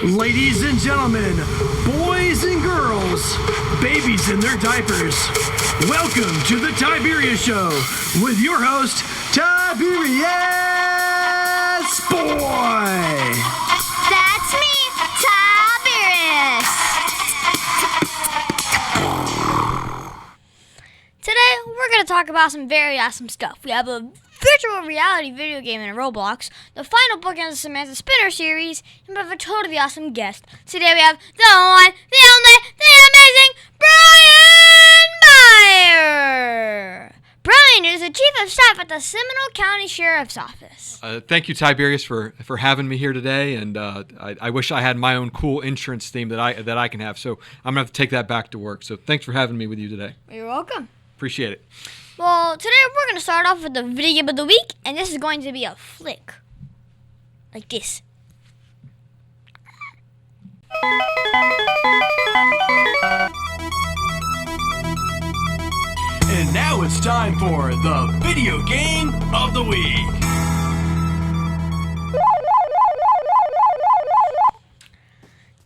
Ladies and gentlemen, boys and girls, babies in their diapers, welcome to the Tiberius Show with your host, Tiberius Boy. That's me, Tiberius. Today, we're going to talk about some very awesome stuff. We have a virtual reality video game in Roblox, the final book in the Samantha Spinner series, and we have a totally awesome guest. Today we have the one, the only, the amazing Bryan Beyer. Bryan is the Chief of Staff at the Seminole County Sheriff's Office. Thank you, Tiberius, for having me here today, and I wish I had my own cool insurance theme that I can have, so I'm going to have to take that back to work. So thanks for having me with you today. You're welcome. Appreciate it. Well, today we're going to start off with the video game of the week, and this is going to be a flick. Like this. And now it's time for the video game of the week.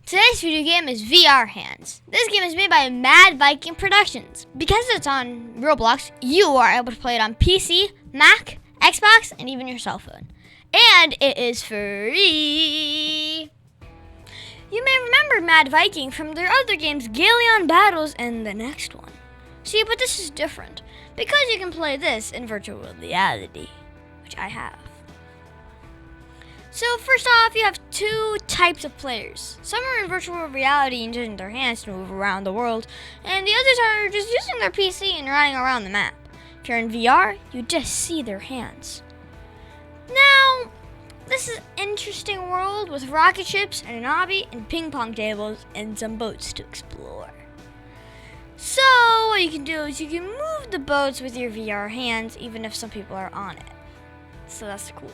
Today's video game is VR Hands. This game is made by Mad Viking Productions. Because it's on Roblox, you are able to play it on PC, Mac, Xbox, and even your cell phone. And it is free! You may remember Mad Viking from their other games, Galleon Battles and the next one. See, but this is different, because you can play this in virtual reality, which I have. So first off, you have two types of players. Some are in virtual reality and using their hands to move around the world, and the others are just using their PC and running around the map. If you're in VR, you just see their hands. Now, this is an interesting world with rocket ships and an obby and ping pong tables and some boats to explore. So what you can do is you can move the boats with your VR hands even if some people are on it. So that's cool.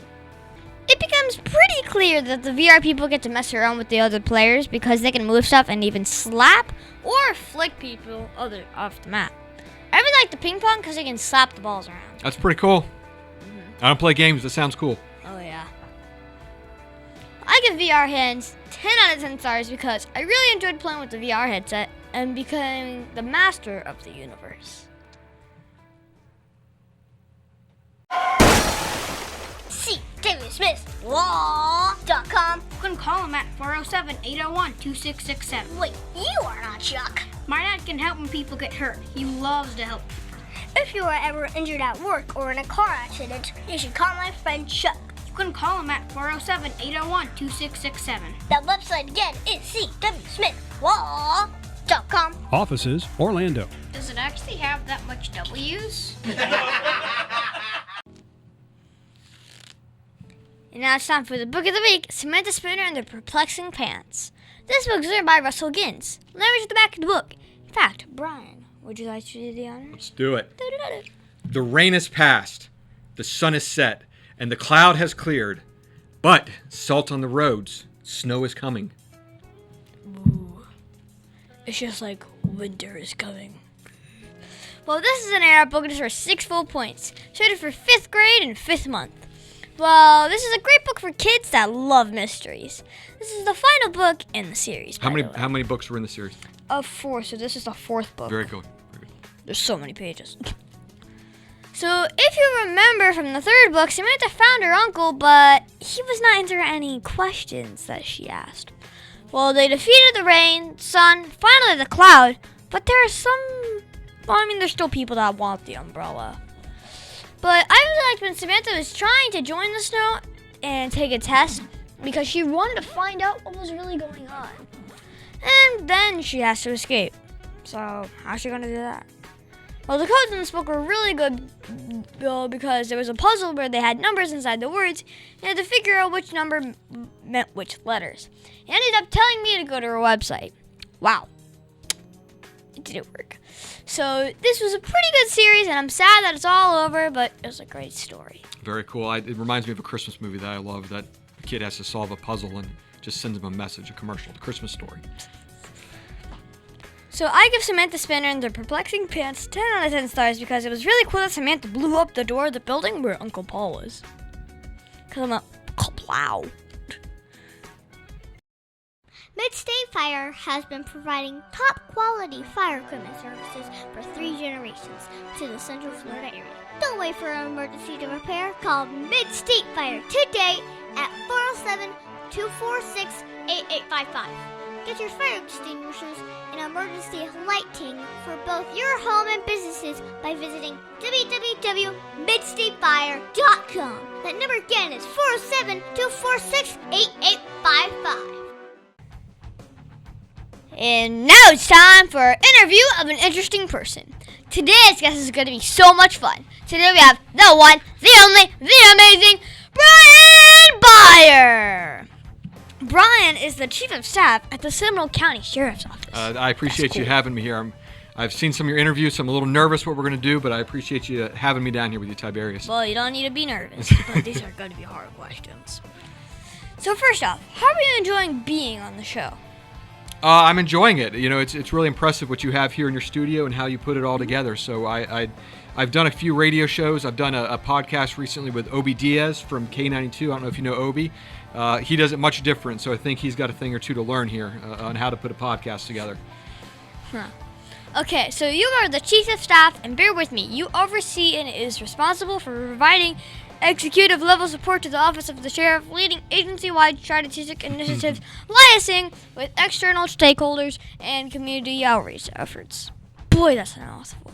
It becomes pretty clear that the VR people get to mess around with the other players because they can move stuff and even slap or flick people off the map. I really like the ping pong because they can slap the balls around. That's pretty cool. I don't play games. That sounds cool. Oh yeah. I give VR Hands 10 out of 10 stars because I really enjoyed playing with the VR headset and becoming the master of the universe. CTimothySmithLaw.com. You can call him at 407-801-2667. Wait, you are not Chuck. My dad can help when people get hurt. He loves to help people. If you are ever injured at work or in a car accident, you should call my friend Chuck. You can call him at 407-801-2667. That website again is CTimothySmithLaw.com. Offices, Orlando. Does it actually have that much W's? And now it's time for the book of the week, Samantha Spinner and the Perplexing Pants. This book is written by Russell Gins. Let me read the back of the book. In fact, Bryan, would you like to do the honors? Let's do it. The rain is past, the sun is set, and the cloud has cleared. But salt on the roads, snow is coming. Ooh. It's just like winter is coming. Well, this is an AR book and it's for 6 full points. Rated for 5th grade and 5th month. Well, this is a great book for kids that love mysteries. This is the final book in the series. How many books were in the series? 4, so this is the 4th book. Very good. There's so many pages. So, if you remember from the 3rd book, Samantha found her uncle, but he was not answering any questions that she asked. Well, they defeated the rain, sun, finally the cloud, but there are there's still people that want the umbrella. But I really liked when Samantha was trying to join the snow and take a test because she wanted to find out what was really going on. And then she has to escape. So, how's she going to do that? Well, the codes in this book were really good because there was a puzzle where they had numbers inside the words and you had to figure out which number meant which letters. It ended up telling me to go to her website. Wow. It didn't work. So this was a pretty good series, and I'm sad that it's all over, but it was a great story. Very cool. It reminds me of a Christmas movie that I love, that the kid has to solve a puzzle and just sends him a message, a commercial, The Christmas Story. So I give Samantha Spinner and the Perplexing Pants 10 out of 10 stars because it was really cool that Samantha blew up the door of the building where Uncle Paul was. Because I'm a kaplow. Mid-State Fire has been providing top-quality fire equipment services for 3 generations to the Central Florida area. Don't wait for an emergency to repair. Call Mid-State Fire today at 407-246-8855. Get your fire extinguishers and emergency lighting for both your home and businesses by visiting www.midstatefire.com. That number again is 407-246-8855. And now it's time for an interview of an interesting person. Today's guest is going to be so much fun. Today we have the one, the only, the amazing Bryan Beyer. Bryan is the Chief of Staff at the Seminole County Sheriff's Office. I appreciate you having me here. I've seen some of your interviews, so I'm a little nervous what we're going to do, but I appreciate you having me down here with you, Tiberius. Well, you don't need to be nervous, but these are going to be hard questions. So first off, how are you enjoying being on the show? I'm enjoying it. You know, it's really impressive what you have here in your studio and how you put it all together. So I've done a few radio shows. I've done a podcast recently with Obi Diaz from K92. I don't know if you know Obi. He does it much different, so I think he's got a thing or two to learn here on how to put a podcast together. Huh. Okay, so you are the Chief of Staff, and bear with me, you oversee and is responsible for providing executive level support to the Office of the Sheriff, leading agency-wide strategic initiatives, liaising with external stakeholders, and community outreach efforts. Boy, that's a mouthful.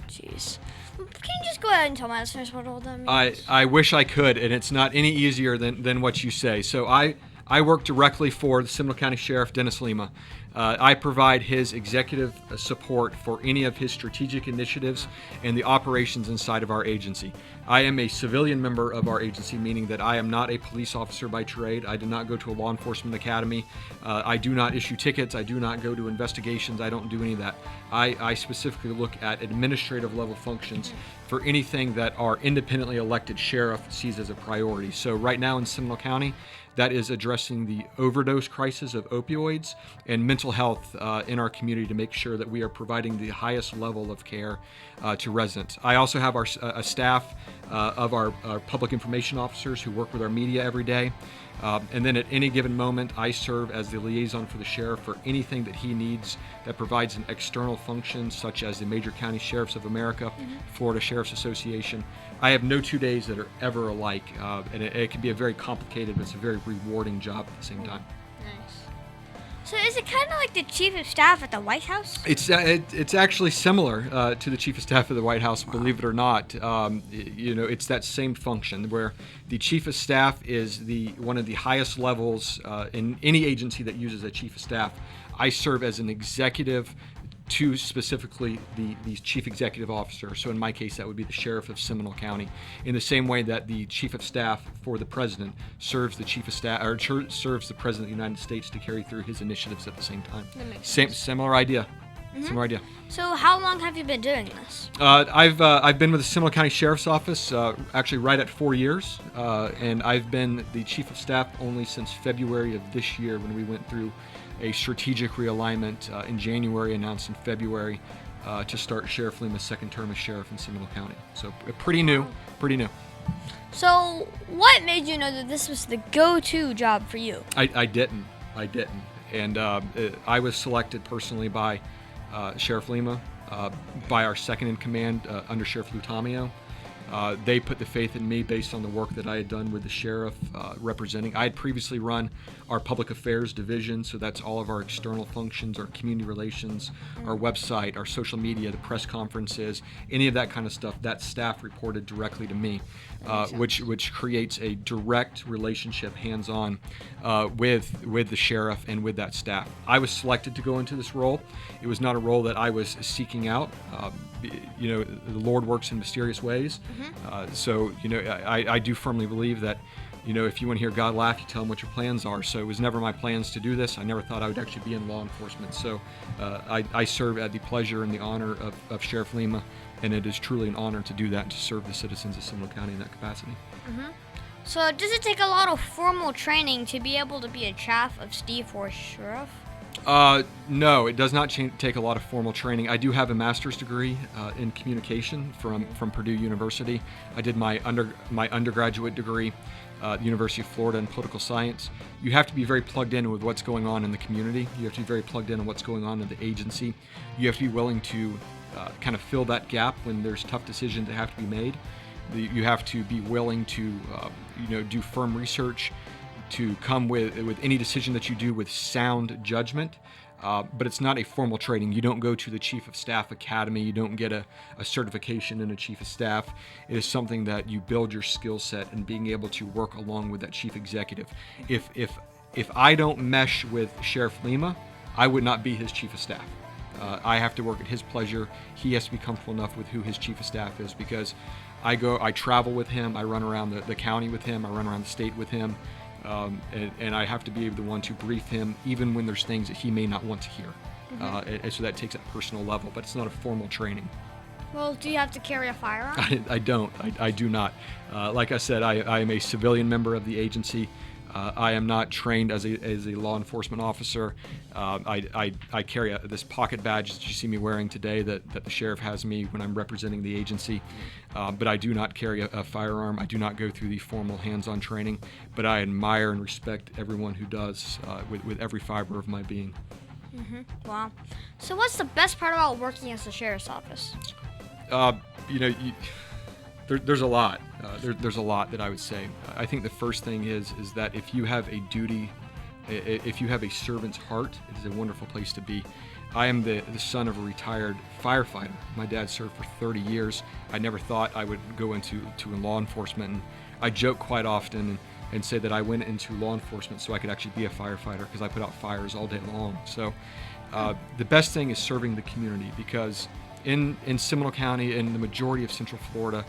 Jeez. Can you just go ahead and tell my listeners what all that means? I wish I could, and it's not any easier than what you say. So I work directly for the Seminole County Sheriff, Dennis Lima. I provide his executive support for any of his strategic initiatives and the operations inside of our agency. I am a civilian member of our agency, meaning that I am not a police officer by trade. I did not go to a law enforcement academy. I do not issue tickets. I do not go to investigations. I don't do any of that. I specifically look at administrative level functions for anything that our independently elected sheriff sees as a priority. So right now in Seminole County, that is addressing the overdose crisis of opioids and mental health in our community to make sure that we are providing the highest level of care to residents. I also have a staff of our public information officers who work with our media every day. And then at any given moment, I serve as the liaison for the sheriff for anything that he needs that provides an external function, such as the Major County Sheriffs of America, Florida Sheriff's Association. I have no 2 days that are ever alike, and it can be a very complicated, but it's a very rewarding job at the same time. Nice. So is it kind of like the Chief of Staff at the White House? It's actually similar to the Chief of Staff of the White House, believe it or not. It's that same function where the Chief of Staff is one of the highest levels in any agency that uses a Chief of Staff. I serve as an executive to specifically the Chief Executive Officer. So in my case, that would be the Sheriff of Seminole County. In the same way that the Chief of Staff for the President serves the Chief of Staff or serves the President of the United States to carry through his initiatives at the same time. That makes sense. Similar idea. Similar idea. So how long have you been doing this? I've been with the Seminole County Sheriff's Office actually right at 4 years, and I've been the Chief of Staff only since February of this year when we went through a strategic realignment in January, announced in February, to start Sheriff Lima's second term as sheriff in Seminole County. So pretty new. So what made you know that this was the go-to job for you? I didn't. And I was selected personally by Sheriff Lima, by our second in command, Under Sheriff Lutamio. They put the faith in me based on the work that I had done with the sheriff representing. I had previously run our public affairs division, so that's all of our external functions, our community relations, our website, our social media, the press conferences, any of that kind of stuff. That staff reported directly to me, which creates a direct relationship, hands-on, with the sheriff and with that staff. I was selected to go into this role. It was not a role that I was seeking out. The Lord works in mysterious ways. I do firmly believe that, if you want to hear God laugh, you tell him what your plans are. So it was never my plans to do this. I never thought I would actually be in law enforcement. So I serve at the pleasure and the honor of Sheriff Lima, and it is truly an honor to do that and to serve the citizens of Seminole County in that capacity. So does it take a lot of formal training to be able to be a chief of staff or sheriff? No, it does not take a lot of formal training. I do have a master's degree in communication from Purdue University. I did my undergraduate degree at the University of Florida in political science. You have to be very plugged in with what's going on in the community. You have to be very plugged in on what's going on in the agency. You have to be willing to kind of fill that gap when there's tough decisions that have to be made. You have to be willing to do firm research, to come with any decision that you do with sound judgment, but it's not a formal training. You don't go to the Chief of Staff Academy. You don't get a certification in a Chief of Staff. It is something that you build your skill set and being able to work along with that Chief Executive. If I don't mesh with Sheriff Lima, I would not be his Chief of Staff. I have to work at his pleasure. He has to be comfortable enough with who his Chief of Staff is, because I travel with him, I run around the county with him, I run around the state with him. And I have to be the one to brief him, even when there's things that he may not want to hear. And so that takes it personal level, but it's not a formal training. Well, do you have to carry a firearm? I don't. I do not. Like I said, I am a civilian member of the agency. I am not trained as a law enforcement officer. I carry this pocket badge that you see me wearing today that the sheriff has me when I'm representing the agency. But I do not carry a firearm. I do not go through the formal hands-on training. But I admire and respect everyone who does with every fiber of my being. Wow. So what's the best part about working as the sheriff's office? There's a lot. There's a lot that I would say. I think the first thing is that if you have a duty, if you have a servant's heart, it is a wonderful place to be. I am the son of a retired firefighter. My dad served for 30 years. I never thought I would go into law enforcement. And I joke quite often and say that I went into law enforcement so I could actually be a firefighter, because I put out fires all day long. So the best thing is serving the community, because in Seminole County and the majority of Central Florida,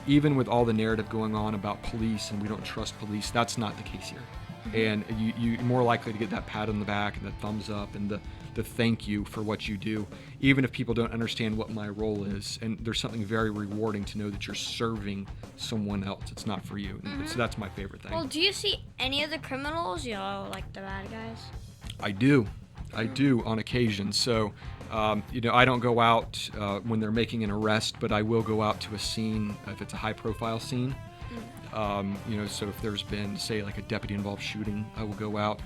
even with all the narrative going on about police and we don't trust police, that's not the case here. And you're more likely to get that pat on the back and the thumbs up and the thank you for what you do, even if people don't understand what my role is. And there's something very rewarding to know that you're serving someone else. It's not for you. So that's my favorite thing. Well, do you see any of the criminals, like the bad guys? I do on occasion. So, I don't go out when they're making an arrest, but I will go out to a scene if it's a high-profile scene. So if there's been, say, like a deputy-involved shooting, I will go out.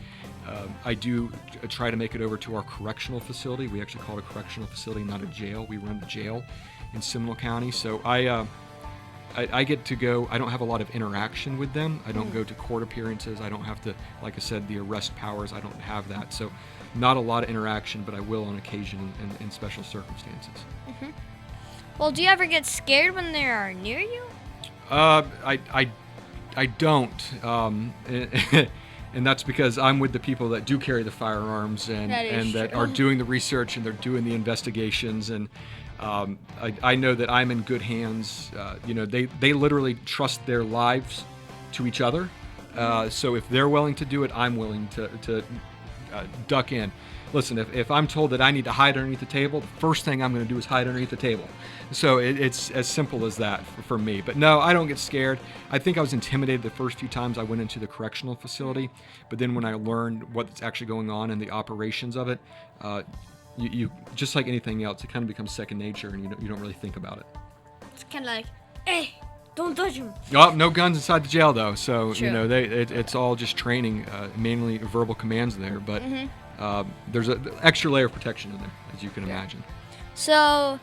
I do try to make it over to our correctional facility. We actually call it a correctional facility, not a jail. We run the jail in Seminole County. So I get to go. I don't have a lot of interaction with them. I don't go to court appearances. I don't have to, like I said, the arrest powers. I don't have that. So not a lot of interaction, but I will on occasion in special circumstances. Well, do you ever get scared when they are near you? I don't. And that's because I'm with the people that do carry the firearms and that are doing the research and they're doing the investigations. And I know that I'm in good hands. They literally trust their lives to each other. So if they're willing to do it, I'm willing to duck in. Listen, if I'm told that I need to hide underneath the table, the first thing I'm going to do is hide underneath the table. So it's as simple as that for me. But no, I don't get scared. I think I was intimidated the first few times I went into the correctional facility. But then when I learned what's actually going on and the operations of it, you just like anything else, it kind of becomes second nature, and you don't really think about it. It's kind of like, hey, don't touch him. Oh, no guns inside the jail though. So True. It's all just training, mainly verbal commands there. But there's an extra layer of protection in there, as you can imagine. So,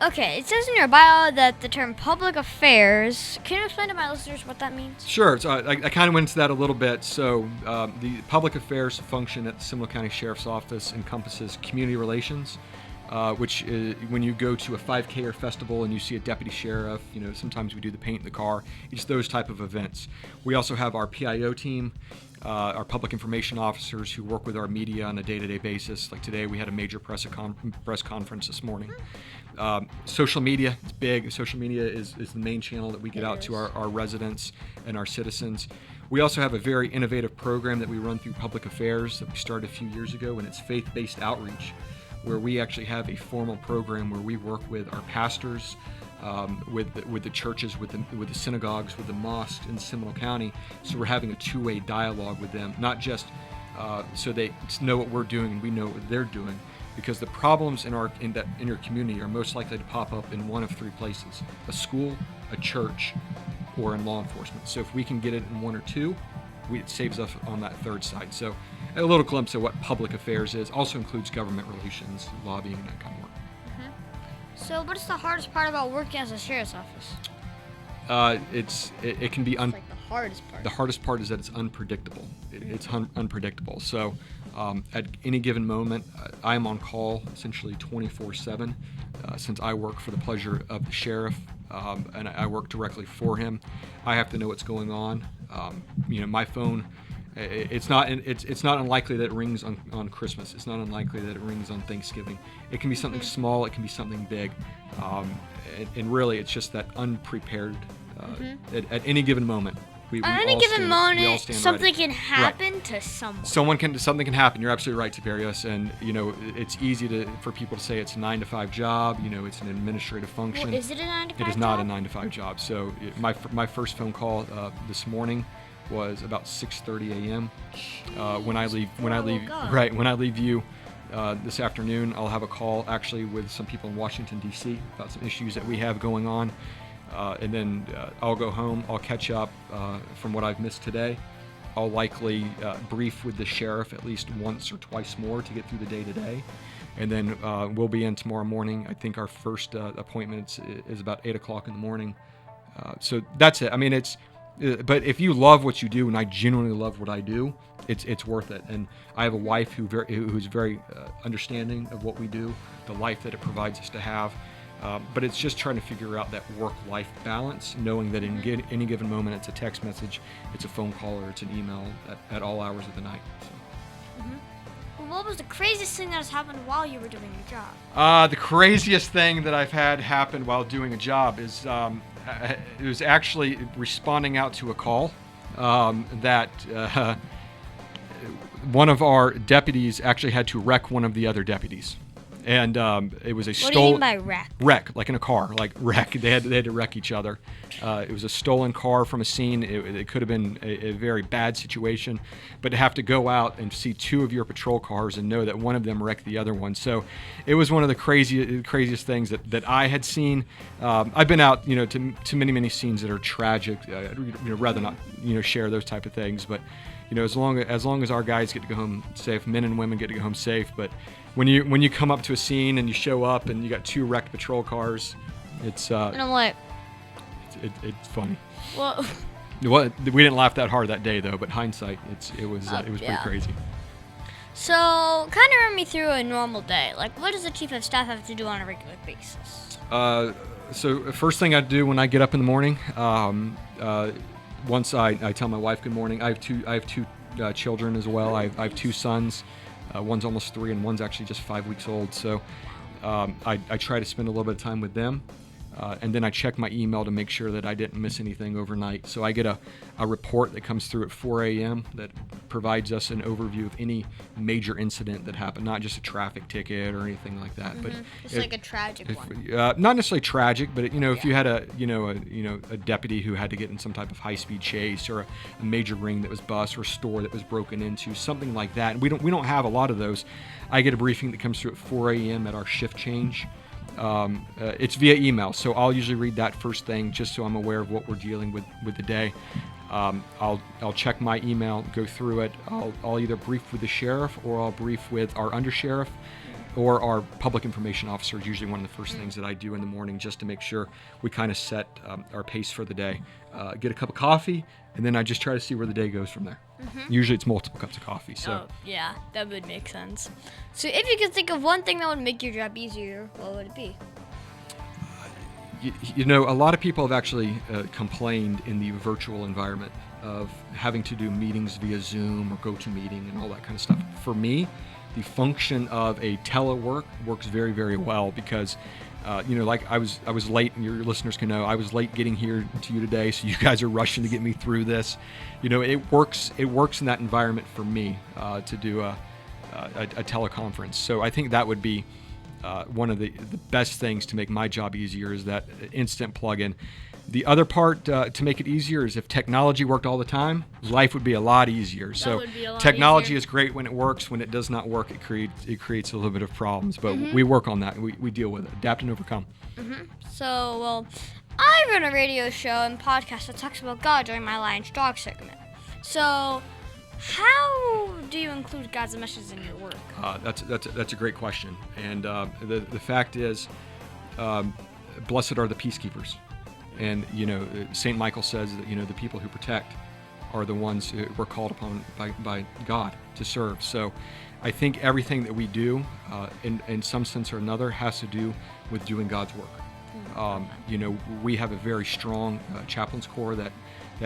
okay, it says in your bio that the term public affairs, can you explain to my listeners what that means? Sure. So I kind of went into that a little bit. So the public affairs function at the Seminole County Sheriff's Office encompasses community relations, which is when you go to a 5K or festival and you see a deputy sheriff, sometimes we do the paint in the car. It's those type of events. We also have our PIO team, our public information officers who work with our media on a day-to-day basis. Like today, we had a major press conference this morning. Social media is big. Social media is the main channel that we get out to our residents and our citizens. We also have a very innovative program that we run through public affairs that we started a few years ago, and it's faith-based outreach, where we actually have a formal program where we work with our pastors, with the churches, with the synagogues, with the mosques in Seminole County. So we're having a two-way dialogue with them, not just so they know what we're doing and we know what they're doing. Because the problems in your community are most likely to pop up in one of three places: a school, a church, or in law enforcement. So if we can get it in one or two, it saves us on that third side. So a little glimpse of what public affairs is. Also includes government relations, lobbying, and that kind of work. So what's the hardest part about working as a sheriff's office? It can be It's like the hardest part. The hardest part is that it's unpredictable. It's unpredictable. So at any given moment, I am on call essentially 24/7. Since I work for the pleasure of the sheriff and I work directly for him, I have to know what's going on. My phone. It's not unlikely that it rings on Christmas. It's not unlikely that it rings on Thanksgiving. It can be something small. It can be something big. And really, it's just that unprepared at any given moment. At any given moment, something ready. can happen to someone. Something can happen. You're absolutely right, Tiberius. And it's easy for people to say it's a 9-to-5 job. It's an administrative function. Well, is it a 9-to-5 job? It is not a 9-to-5 job. So my first phone call this morning was about 6:30 a.m. When I leave you this afternoon, I'll have a call actually with some people in Washington D.C. about some issues that we have going on. And then I'll go home, I'll catch up from what I've missed today. I'll likely brief with the sheriff at least once or twice more to get through the day today. And then we'll be in tomorrow morning. I think our first appointment is about 8 o'clock in the morning. So that's it. I mean, but if you love what you do, and I genuinely love what I do, it's worth it. And I have a wife who's very understanding of what we do, the life that it provides us to have. But it's just trying to figure out that work-life balance, knowing that in any given moment, it's a text message, it's a phone call, or it's an email at all hours of the night. So. Well, what was the craziest thing that has happened while you were doing your job? The craziest thing that I've had happen while doing a job is it was actually responding out to a call that one of our deputies actually had to wreck one of the other deputies. And it was a stolen. What do you mean by wreck? Wreck, like in a car, like wreck. They had to wreck each other. It was a stolen car from a scene. It could have been a very bad situation, but to have to go out and see two of your patrol cars and know that one of them wrecked the other one. So it was one of the craziest things that I had seen. I've been out, to many scenes that are tragic. Rather not, share those type of things. But as long as our guys get to go home safe, men and women get to go home safe, but when you come up to a scene and you show up and you got two wrecked patrol cars, it's And I'm like, it's funny. well, We didn't laugh that hard that day though, but hindsight, it was pretty crazy. so kind of run me through a normal day. Like, what does the chief of staff have to do on a regular basis? So first thing I do when I get up in the morning, once I tell my wife good morning. I have two children as well. I have two sons. One's almost 3 and one's actually just 5 weeks old. So I try to spend a little bit of time with them. And then I check my email to make sure that I didn't miss anything overnight. So I get a report that comes through at 4 a.m. that provides us an overview of any major incident that happened, not just a traffic ticket or anything like that. But It's like a tragic one. not necessarily tragic, but if you had a deputy who had to get in some type of high-speed chase, or a major ring that was bust, or a store that was broken into, something like that. And we don't have a lot of those. I get a briefing that comes through at 4 a.m. at our shift change. It's via email, so I'll usually read that first thing just so I'm aware of what we're dealing with the day. I'll check my email, go through it. I'll either brief with the sheriff, or I'll brief with our undersheriff, or our public information officer is usually one of the first things that I do in the morning, just to make sure we kind of set our pace for the day. Get a cup of coffee, and then I just try to see where the day goes from there. Usually it's multiple cups of coffee. So. Oh, yeah, that would make sense. So if you could think of one thing that would make your job easier, what would it be? A lot of people have actually complained in the virtual environment of having to do meetings via Zoom or GoToMeeting and all that kind of stuff. For me, the function of a telework works very, very well because, like I was late, and your listeners can know I was late getting here to you today, so you guys are rushing to get me through this. It works in that environment for me to do a teleconference. So I think that would be one of the best things to make my job easier, is that instant plug-in. The other part to make it easier is if technology worked all the time, life would be a lot easier. So would be a lot technology easier. is great when it works. When it does not work, it creates a little bit of problems. But we work on that. We deal with it, adapt and overcome. So, well, I run a radio show and podcast that talks about God during my Lion's Dog segment. So, how do you include God's message in your work? That's a great question. And the fact is, blessed are the peacekeepers. And, St. Michael says that, the people who protect are the ones who were called upon by God to serve. So I think everything that we do, in some sense or another, has to do with doing God's work. We have a very strong chaplains corps that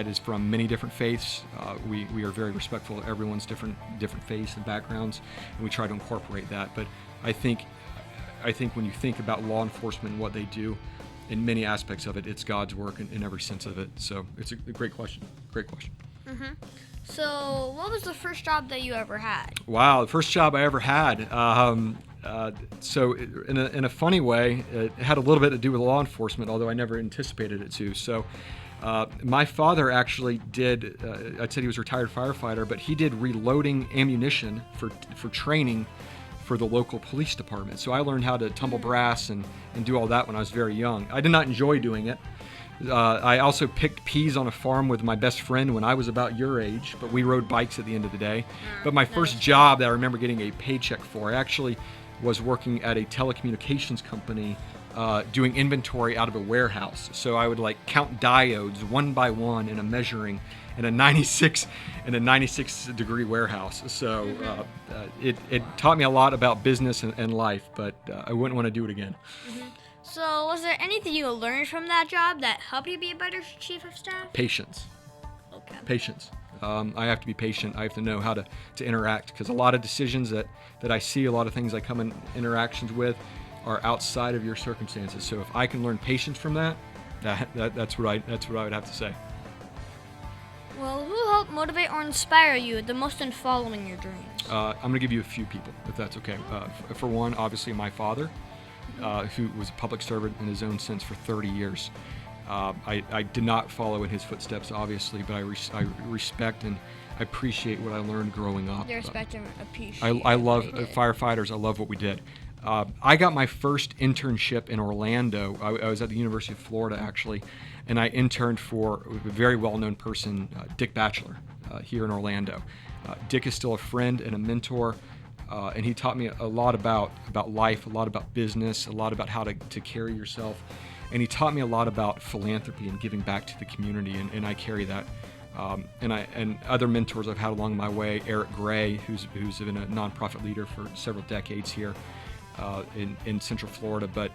is from many different faiths. We are very respectful of everyone's different faiths and backgrounds, and we try to incorporate that. But I think when you think about law enforcement and what they do, in many aspects of it, it's God's work in every sense of it. So it's a great question. Great question. So, what was the first job that you ever had? Wow, the first job I ever had. So in a funny way, it had a little bit to do with law enforcement, although I never anticipated it to. So my father actually did, I'd said he was a retired firefighter, but he did reloading ammunition for training for the local police department. So I learned how to tumble brass and do all that when I was very young. I did not enjoy doing it. I also picked peas on a farm with my best friend when I was about your age, but we rode bikes at the end of the day. But my first job that I remember getting a paycheck for, I actually was working at a telecommunications company doing inventory out of a warehouse. So I would count diodes one by one in a measuring in a 96 degree warehouse. So it taught me a lot about business and life, but I wouldn't want to do it again. So, was there anything you learned from that job that helped you be a better chief of staff? Patience. Okay. Patience. I have to be patient. I have to know how to interact, because a lot of decisions that I see, a lot of things I come in interactions with are outside of your circumstances. So if I can learn patience from that's what I would have to say. Well, who helped motivate or inspire you the most in following your dreams? I'm going to give you a few people, if that's okay. For one, obviously my father, who was a public servant in his own sense for 30 years. I did not follow in his footsteps, obviously, but I respect and I appreciate what I learned growing up. You respect and appreciate. I love firefighters. I love what we did. I got my first internship in Orlando. I was at the University of Florida, actually, and I interned for a very well-known person, Dick Batchelor, here in Orlando. Dick is still a friend and a mentor, and he taught me a lot about life, a lot about business, a lot about how to carry yourself, and he taught me a lot about philanthropy and giving back to the community, and I carry that. And other mentors I've had along my way, Eric Gray, who's been a nonprofit leader for several decades here in Central Florida, but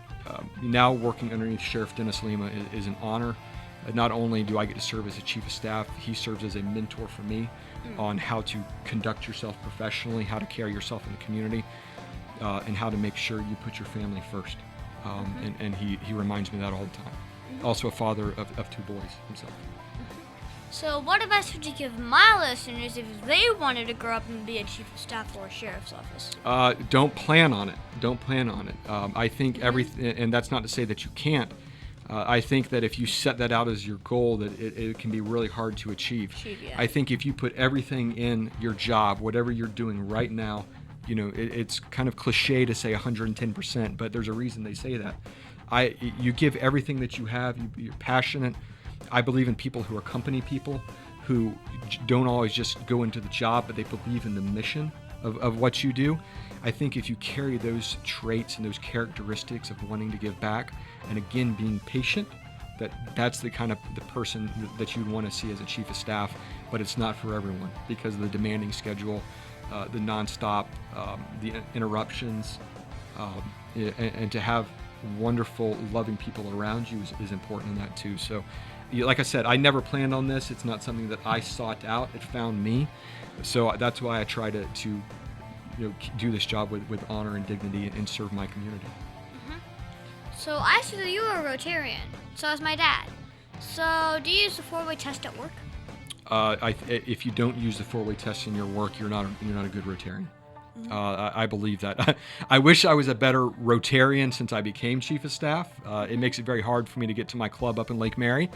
now working underneath Sheriff Dennis Lima is an honor. Not only do I get to serve as a chief of staff, he serves as a mentor for me on how to conduct yourself professionally, how to carry yourself in the community, and how to make sure you put your family first. And he reminds me of that all the time. Also a father of two boys himself. So, what advice would you give my listeners if they wanted to grow up and be a chief of staff or a sheriff's office? Don't plan on it. Don't plan on it. I think everything, and that's not to say that you can't. I think that if you set that out as your goal, that it can be really hard to achieve. Yeah. I think if you put everything in your job, whatever you're doing right now, it's kind of cliche to say 110%, but there's a reason they say that. You give everything that you have. You're passionate. I believe in people who are company people, who don't always just go into the job, but they believe in the mission of what you do. I think if you carry those traits and those characteristics of wanting to give back, and again being patient, that's the kind of the person that you'd want to see as a chief of staff. But it's not for everyone because of the demanding schedule, the nonstop, the interruptions, and to have wonderful, loving people around you is important in that too. So, like I said, I never planned on this. It's not something that I sought out. It found me. So that's why I try to do this job with honor and dignity and serve my community. So, I see that you are a Rotarian. So is my dad. So, do you use the four-way test at work? If you don't use the four-way test in your work, you're not a good Rotarian. I believe that. I wish I was a better Rotarian since I became chief of staff. It makes it very hard for me to get to my club up in Lake Mary,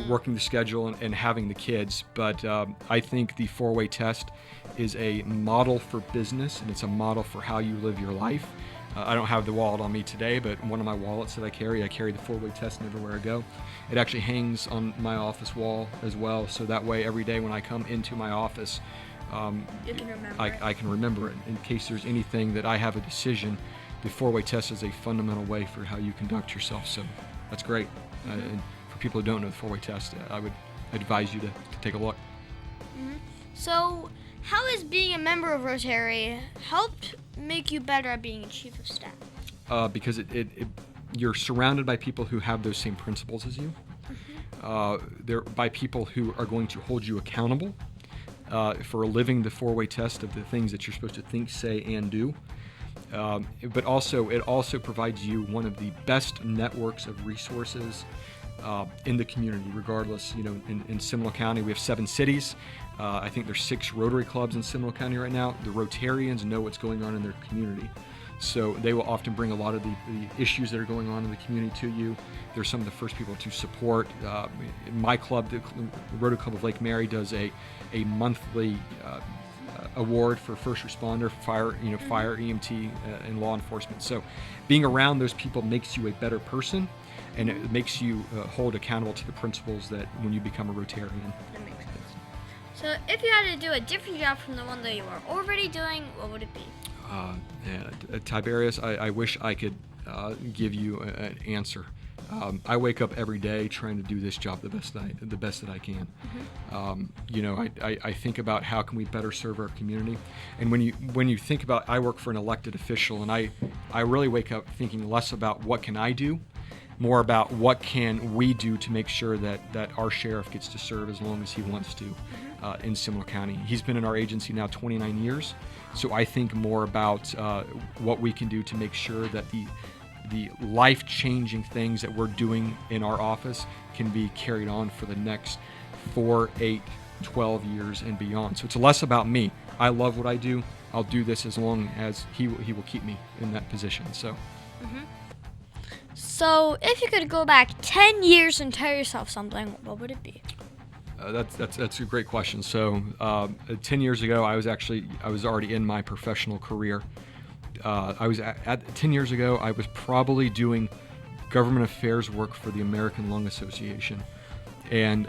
working the schedule and having the kids. But I think the four-way test is a model for business, and it's a model for how you live your life. I don't have the wallet on me today, but one of my wallets that I carry the four-way test everywhere I go. It actually hangs on my office wall as well, so that way every day when I come into my office, You can remember. I can remember it. In case there's anything that I have a decision, the four-way test is a fundamental way for how you conduct yourself, so that's great. And for people who don't know the four-way test, I would advise you to take a look. So, how has being a member of Rotary helped make you better at being a chief of staff? Because you're surrounded by people who have those same principles as you. They're by people who are going to hold you accountable for living the four-way test of the things that you're supposed to think, say, and do. But also, it also provides you one of the best networks of resources in the community, regardless. In Seminole County, we have 7 cities. I think there's 6 Rotary clubs in Seminole County right now. The Rotarians know what's going on in their community. So they will often bring a lot of the issues that are going on in the community to you. They're some of the first people to support. My club, the Rotary Club of Lake Mary, does a monthly award for first responder, fire, EMT, and law enforcement. So being around those people makes you a better person, and it makes you hold accountable to the principles that when you become a Rotarian. That makes sense. So, if you had to do a different job from the one that you are already doing, what would it be? Tiberius, I wish I could give you an answer. I wake up every day trying to do this job the best that I can. I think about how can we better serve our community, and when you think about, I work for an elected official, and I really wake up thinking less about what can I do, more about what can we do to make sure that our sheriff gets to serve as long as he wants to in Seminole County. He's been in our agency now 29 years, so I think more about what we can do to make sure that the life-changing things that we're doing in our office can be carried on for the next 4, 8, 12 years and beyond. So it's less about me. I love what I do. I'll do this as long as he will keep me in that position. So. So, if you could go back 10 years and tell yourself something, what would it be? That's a great question. So, 10 years ago, I was already in my professional career. 10 years ago, I was probably doing government affairs work for the American Lung Association. And,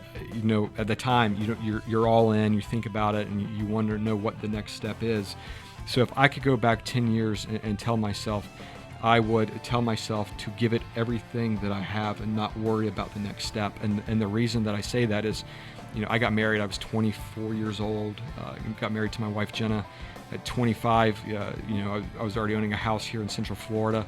at the time, you're all in, you think about it, and you want to know what the next step is. So if I could go back 10 years and tell myself, I would tell myself to give it everything that I have and not worry about the next step. And the reason that I say that is, I got married. I was 24 years old. Got married to my wife, Jenna. At 25, I was already owning a house here in Central Florida,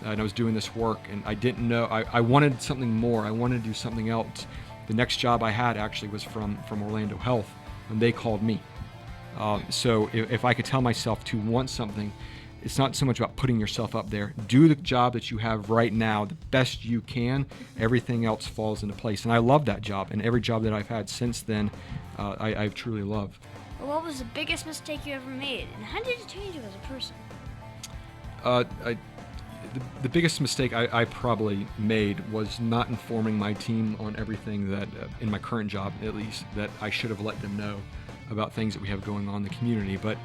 and I was doing this work, and I didn't know. I wanted something more. I wanted to do something else. The next job I had actually was from Orlando Health, and they called me. So if I could tell myself to want something, it's not so much about putting yourself up there. Do the job that you have right now the best you can. Everything else falls into place. And I love that job. And every job that I've had since then, I've truly loved. Well, what was the biggest mistake you ever made? And how did it change you as a person? The biggest mistake I probably made was not informing my team on everything that, in my current job at least, that I should have let them know about things that we have going on in the community. But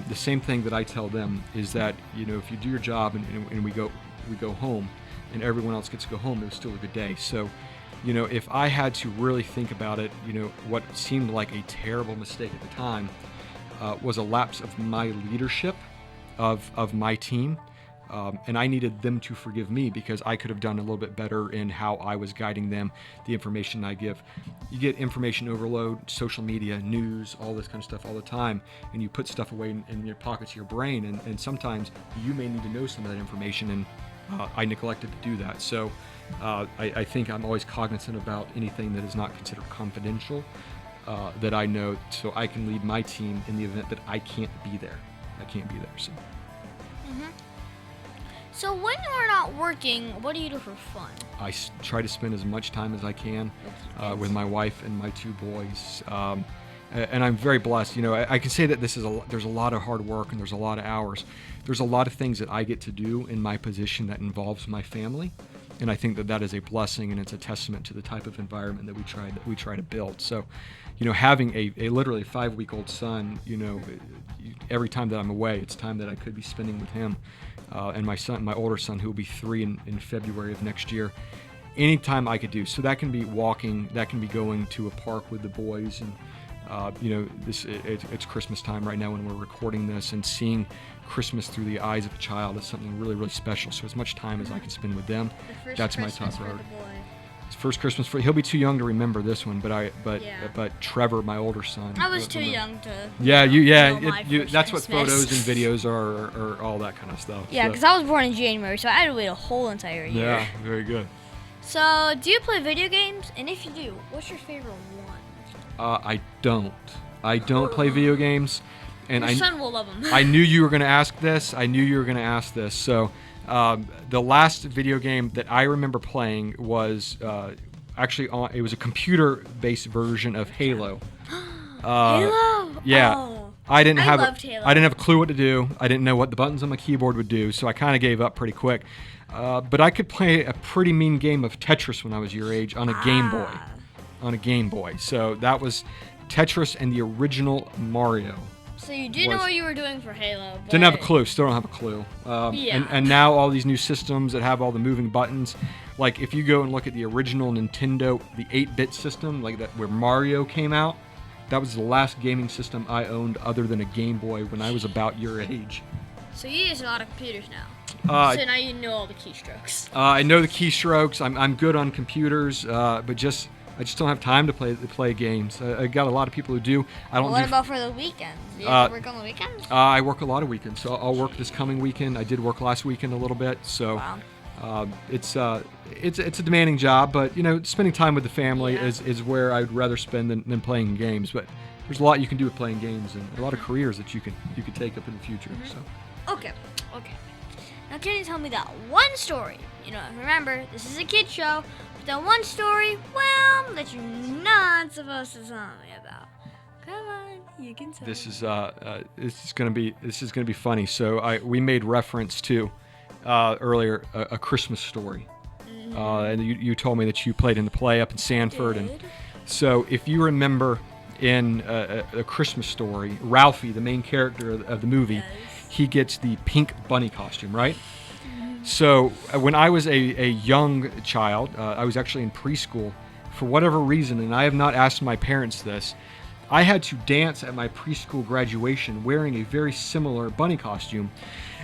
the same thing that I tell them is that, if you do your job and we go home and everyone else gets to go home, it was still a good day. So, if I had to really think about it, what seemed like a terrible mistake at the time was a lapse of my leadership of my team. And I needed them to forgive me because I could have done a little bit better in how I was guiding them, the information I give. You get information overload, social media, news, all this kind of stuff all the time, and you put stuff away in your pockets of your brain, and sometimes you may need to know some of that information, and I neglected to do that. So I think I'm always cognizant about anything that is not considered confidential that I know, so I can lead my team in the event that I can't be there. So. So when you're not working, what do you do for fun? I try to spend as much time as I can with my wife and my 2 boys. and I'm very blessed. You know, I can say that there's a lot of hard work and there's a lot of hours. There's a lot of things that I get to do in my position that involves my family, and I think that is a blessing, and it's a testament to the type of environment that we try to build. So, you know, having a literally 5-week-old son, you know, every time that I'm away, it's time that I could be spending with him, and my older son, who will be 3 in February of next year. Anytime I could do. So that can be walking, that can be going to a park with the boys, and you know, it's Christmas time right now when we're recording this, and seeing Christmas through the eyes of a child is something really, really special. So as much time as I can spend with them, that's my top priority. It's first Christmas for he'll be too young to remember this one, but Trevor, my older son, I was too young to. That's what photos and videos are, or all that kind of stuff. Yeah, because I was born in January, so I had to wait a whole entire year. Yeah, very good. So, do you play video games? And if you do, what's your favorite one? I don't play video games, and Your son will love them. I knew you were going to ask this. So, the last video game that I remember playing was it was a computer-based version of Halo. Halo? Yeah. Oh. I didn't have Halo. a clue what to do. I didn't know what the buttons on my keyboard would do, so I kind of gave up pretty quick. But I could play a pretty mean game of Tetris when I was your age on a Game Boy. So that was Tetris and the original Mario. So you did know what you were doing for Halo. But didn't have a clue. Still don't have a clue. And now all these new systems that have all the moving buttons. Like if you go and look at the original Nintendo, the 8-bit system, like that where Mario came out, that was the last gaming system I owned other than a Game Boy when I was about your age. So you use a lot of computers now. So now you know all the keystrokes. I know the keystrokes. I'm good on computers, but I just don't have time to play games. I got a lot of people who do. What about for the weekends? Do you have to work on the weekends? I work a lot of weekends, so I'll work this coming weekend. I did work last weekend a little bit, so wow. It's a demanding job. But you know, spending time with the family is where I'd rather spend than playing games. But there's a lot you can do with playing games, and a lot of careers that you could take up in the future. So. Okay. Now, can you tell me that one story? You know, remember, this is a kid show, but that one story, well, that you're not supposed to tell me about. Come on, you can tell This is gonna be funny. So we made reference to earlier a Christmas story, and you told me that you played in the play up in Sanford, and so if you remember in a Christmas Story, Ralphie, the main character of the movie. He gets the pink bunny costume, right? So when I was a young child, I was actually in preschool. For whatever reason, and I have not asked my parents this, I had to dance at my preschool graduation wearing a very similar bunny costume.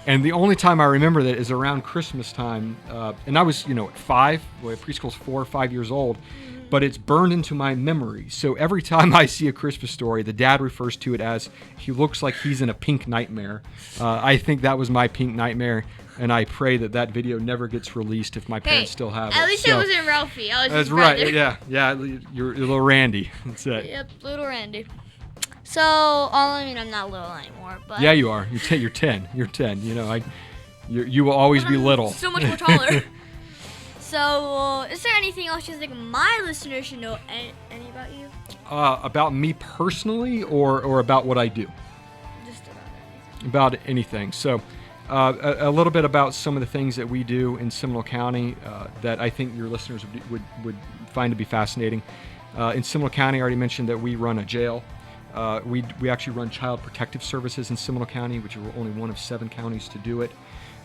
And the only time I remember that is around Christmas time. And I was, at 5, preschool's 4 or 5 years old. But it's burned into my memory. So every time I see a Christmas Story, the dad refers to it as he looks like he's in a pink nightmare. I think that was my pink nightmare, and I pray that video never gets released if my parents still have it. At least it wasn't Ralphie. That's right. Yeah. You're little Randy. That's it. Yep, little Randy. So, I'm not little anymore, but yeah, you are. You're 10. You're 10. You will always be little. So much more taller. So, is there anything else you think my listeners should know any about you? About me personally, or about what I do? Just about anything. About anything. So, a little bit about some of the things that we do in Seminole County that I think your listeners would find to be fascinating. In Seminole County, I already mentioned that we run a jail. We actually run child protective services in Seminole County, which are only one of 7 counties to do it.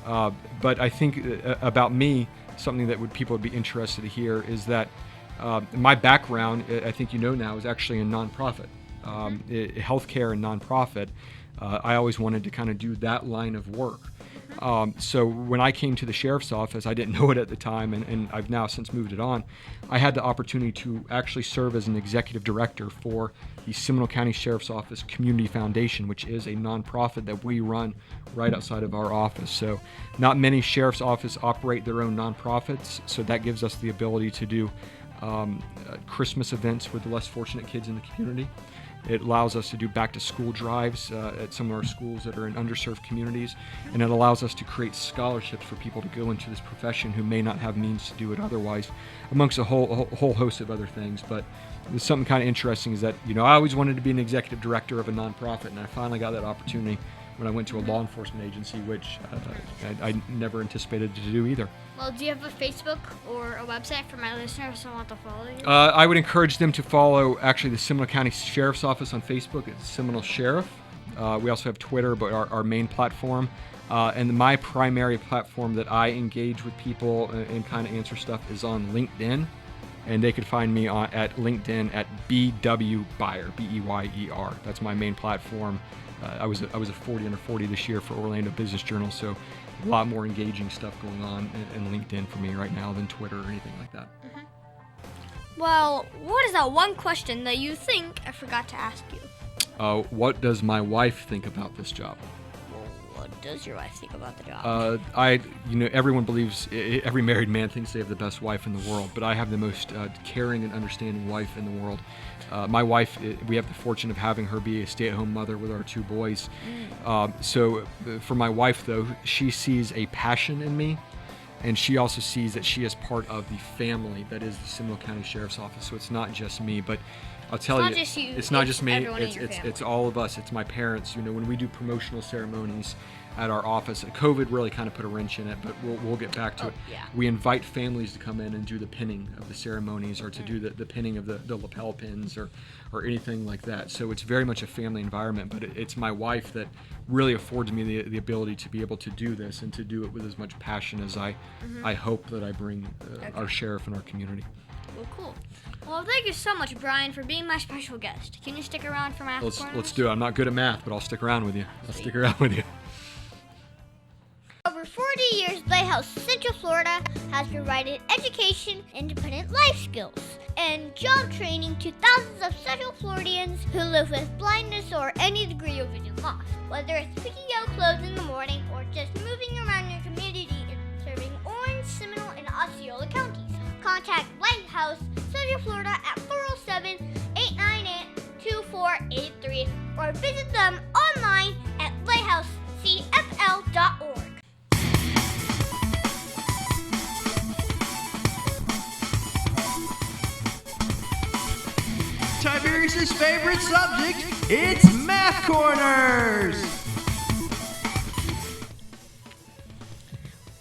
But I think about me, something that people would be interested to hear is that my background, I think now, is actually in nonprofit, healthcare and nonprofit. I always wanted to kind of do that line of work. So when I came to the sheriff's office, I didn't know it at the time, and I've now since moved it on. I had the opportunity to actually serve as an executive director for the Seminole County Sheriff's Office Community Foundation, which is a nonprofit that we run right outside of our office. So not many sheriff's offices operate their own nonprofits, so that gives us the ability to do Christmas events with the less fortunate kids in the community. It allows us to do back-to-school drives at some of our schools that are in underserved communities, and it allows us to create scholarships for people to go into this profession who may not have means to do it otherwise, amongst a whole host of other things. But there's something kind of interesting is that, I always wanted to be an executive director of a nonprofit, and I finally got that opportunity when I went to a law enforcement agency, which I never anticipated to do either. Well, do you have a Facebook or a website for my listeners who want to follow you? I would encourage them to follow, actually, the Seminole County Sheriff's Office on Facebook. It's Seminole Sheriff. We also have Twitter, but our main platform. And my primary platform that I engage with people and kind of answer stuff is on LinkedIn. And they could find me at LinkedIn at BW Beyer, B-E-Y-E-R. That's my main platform. I was a 40 under 40 this year for Orlando Business Journal, so a lot more engaging stuff going on in LinkedIn for me right now than Twitter or anything like that. Well, what is that one question that you think I forgot to ask you? What does my wife think about this job? What does your wife think about the job? Everyone believes, every married man thinks they have the best wife in the world, but I have the most caring and understanding wife in the world. My wife, we have the fortune of having her be a stay-at-home mother with our 2 boys. So for my wife, though, she sees a passion in me, and she also sees that she is part of the family that is the Seminole County Sheriff's Office. So it's not just me, but I'll tell you, it's not just me. It's all of us. It's my parents. When we do promotional ceremonies at our office, COVID really kind of put a wrench in it, but we'll get back to it. Yeah. We invite families to come in and do the pinning of the ceremonies, or to do the pinning of the lapel pins, or anything like that. So it's very much a family environment, but it's my wife that really affords me the ability to be able to do this and to do it with as much passion as I hope that I bring our sheriff and our community. Well, cool. Well, thank you so much, Bryan, for being my special guest. Can you stick around for math corners? Let's do it. I'm not good at math, but I'll stick around with you. Stick around with you. Over 40 years, Lighthouse Central Florida has provided education, independent life skills, and job training to thousands of Central Floridians who live with blindness or any degree of vision loss. Whether it's picking out clothes in the morning or just moving around your community and serving Orange, Seminole, and Osceola counties, contact Lighthouse Central Florida at 407-898-2483 or visit them online at lighthousecfl.org. Tiberius' favorite subject, it's Math Corners!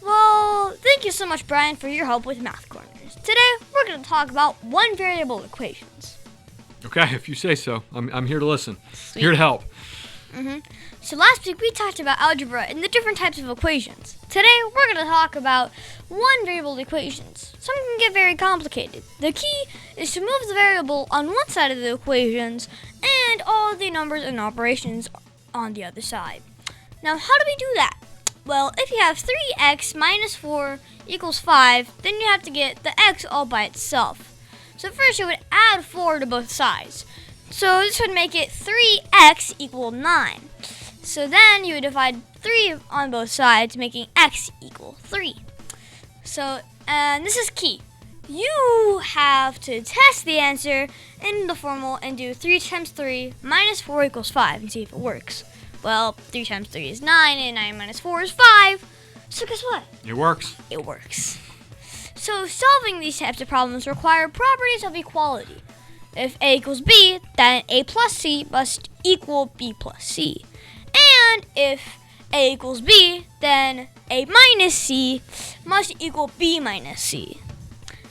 Well, thank you so much, Bryan, for your help with Math Corners. Today, we're going to talk about one-variable equations. Okay, if you say so. I'm here to listen. Sweet. Here to help. So last week, we talked about algebra and the different types of equations. Today, we're going to talk about one-variable equations. Some can get very complicated. The key is to move the variable on one side of the equations and all the numbers and operations on the other side. Now, how do we do that? Well, if you have 3x minus 4 equals 5, then you have to get the x all by itself. So first you would add 4 to both sides. So this would make it 3x equal 9. So then you would divide 3 on both sides, making x equal 3. So, and this is key. You have to test the answer in the formula and do 3 times 3 minus 4 equals 5 and see if it works. Well, 3 times 3 is 9, and 9 minus 4 is 5. So guess what? It works. It works. So solving these types of problems require properties of equality. If A equals B, then A plus C must equal B plus C. And if A equals B, then A minus C must equal B minus C.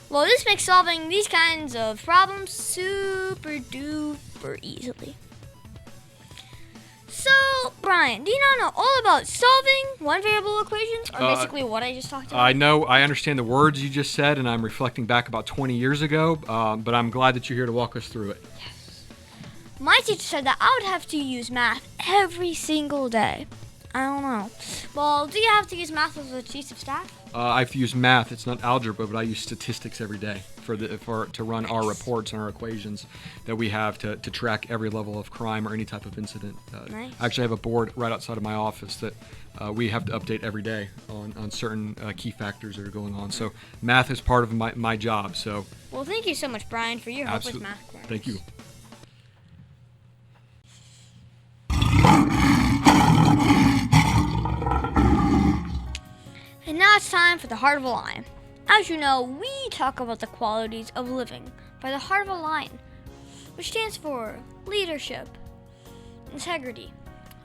Well, this makes solving these kinds of problems super duper easily. So, Bryan, do you not know all about solving one-variable equations, or basically what I just talked about? I understand the words you just said, and I'm reflecting back about 20 years ago, but I'm glad that you're here to walk us through it. Yes. My teacher said that I would have to use math every single day. I don't know. Well, do you have to use math as a chief of staff? I have to use math. It's not algebra, but I use statistics every day to run our reports and our equations that we have to track every level of crime or any type of incident. Nice. I actually have a board right outside of my office that we have to update every day on certain key factors that are going on. So math is part of my job. So. Well, thank you so much, Bryan, for your help with math corners. Thank you. And now it's time for the Heart of a Lion. As you know, we talk about the qualities of living by the heart of a lion, which stands for leadership, integrity,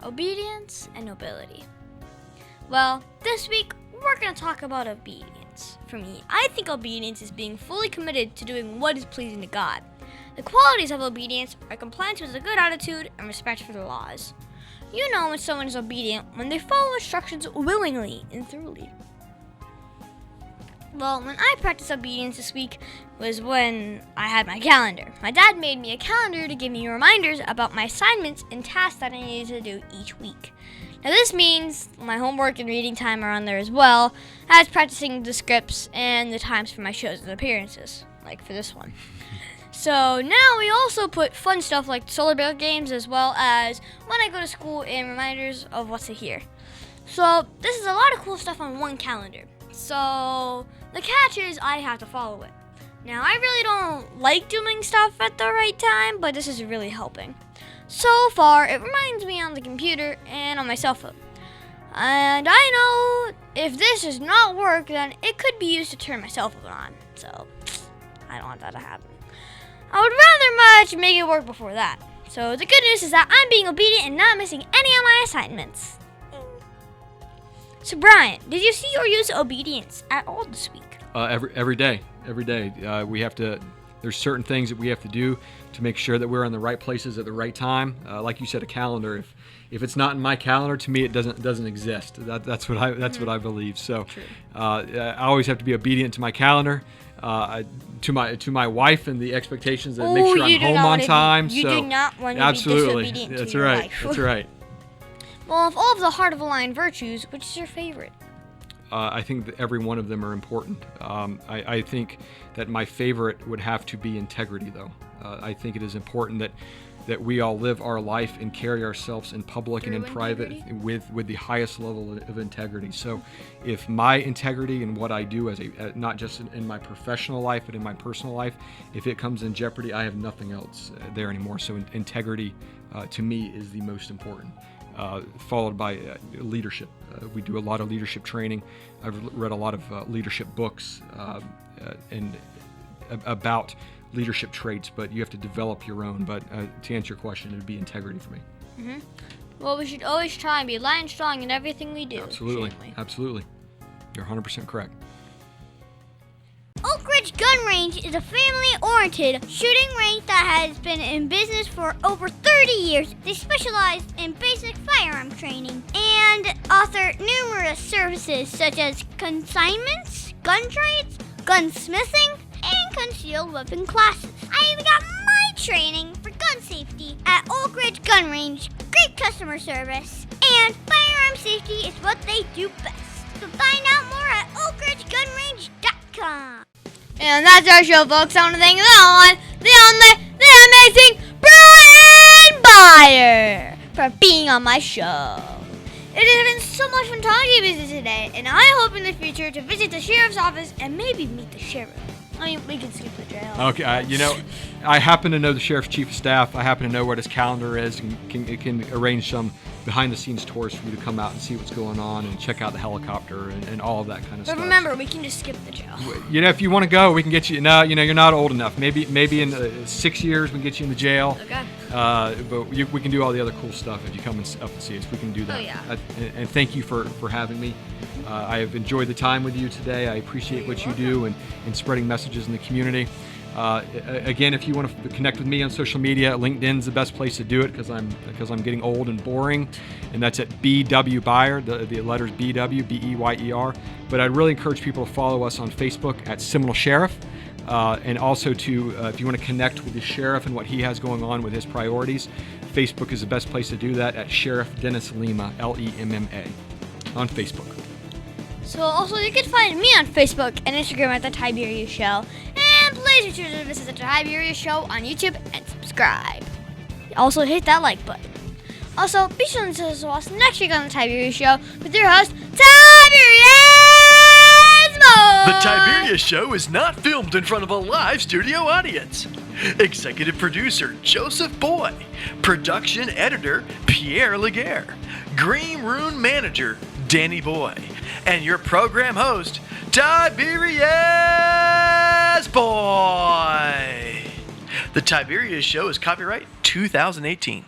obedience, and nobility. Well, this week we're going to talk about obedience. For me, I think obedience is being fully committed to doing what is pleasing to God. The qualities of obedience are compliance with a good attitude and respect for the laws. You know when someone is obedient when they follow instructions willingly and thoroughly. Well, when I practiced obedience this week was when I had my calendar. My dad made me a calendar to give me reminders about my assignments and tasks that I needed to do each week. Now this means my homework and reading time are on there as well as practicing the scripts and the times for my shows and appearances, like for this one. So now we also put fun stuff like solar bear games as well as when I go to school and reminders of what's here. So this is a lot of cool stuff on one calendar. So the catch is I have to follow it. Now I really don't like doing stuff at the right time, but this is really helping. So far it reminds me on the computer and on my cell phone. And I know if this does not work, then it could be used to turn my cell phone on. So I don't want that to happen. I would rather much make it work before that. So the good news is that I'm being obedient and not missing any of my assignments. So Brian, did you see or use obedience at all this week? Every day. We have to. There's certain things that we have to do to make sure that we're in the right places at the right time. Like you said, a calendar. If it's not in my calendar, to me it doesn't exist. That's what I believe. So I always have to be obedient to my calendar. To my wife and the expectations that make sure I'm home on time. You do not want to absolutely. be disobedient That's to your right. wife. That's right. Well, of all of the Heart of a Lion virtues, which is your favorite? I think that every one of them are important. I think that my favorite would have to be integrity, though. I think it is important that we all live our life and carry ourselves in public and in private with the highest level of integrity. So if my integrity and what I do as not just in my professional life but in my personal life, if it comes in jeopardy, I have nothing else there anymore. So integrity to me is the most important, followed by leadership. We do a lot of leadership training. I've read a lot of leadership books and about leadership traits, but you have to develop your own. But to answer your question, it would be integrity for me. Mm-hmm. Well, we should always try and be lion strong in everything we do. Absolutely. You're 100% correct. Oak Ridge Gun Range is a family-oriented shooting range that has been in business for over 30 years. They specialize in basic firearm training and offer numerous services such as consignments, gun trades, gunsmithing, and concealed weapon classes. I even got my training for gun safety at Oak Ridge Gun Range. Great customer service, and firearm safety is what they do best. So find out more at oakridgegunrange.com. And that's our show, folks. I want to thank the only, the amazing Bryan Beyer for being on my show. It has been so much fun talking with you today, and I hope in the future to visit the sheriff's office and maybe meet the sheriff. I mean, we can skip the jail. Okay, I happen to know the sheriff's chief of staff. I happen to know what his calendar is, and can arrange some behind-the-scenes tours for you to come out and see what's going on and check out the helicopter and all of that kind of stuff. But remember, we can just skip the jail. If you want to go, we can get you. No, you're not old enough. Maybe in 6 years we can get you in the jail. Okay. But we can do all the other cool stuff if you come up and see us. We can do that. Oh, yeah. And thank you for having me. I have enjoyed the time with you today. I appreciate what you do and spreading messages in the community. Again, if you want to connect with me on social media, LinkedIn's the best place to do it because I'm getting old and boring, and that's at BW Beyer, the letters BW, BEYER. But I'd really encourage people to follow us on Facebook at Seminole Sheriff, and also if you want to connect with the sheriff and what he has going on with his priorities, Facebook is the best place to do that at Sheriff Dennis Lima, LEMMA, on Facebook. So also you can find me on Facebook and Instagram at The Tiberius Show. And please be sure to visit The Tiberius Show on YouTube and subscribe. Also hit that like button. Also, be sure to listen to us next week on The Tiberius Show with your host, Tiberius Moore. The Tiberius Show is not filmed in front of a live studio audience. Executive producer, Joseph Boy. Production editor, Pierre Laguerre. Green Room manager, Danny Boy, and your program host, Tiberius Boy. The Tiberius Show is copyright 2018.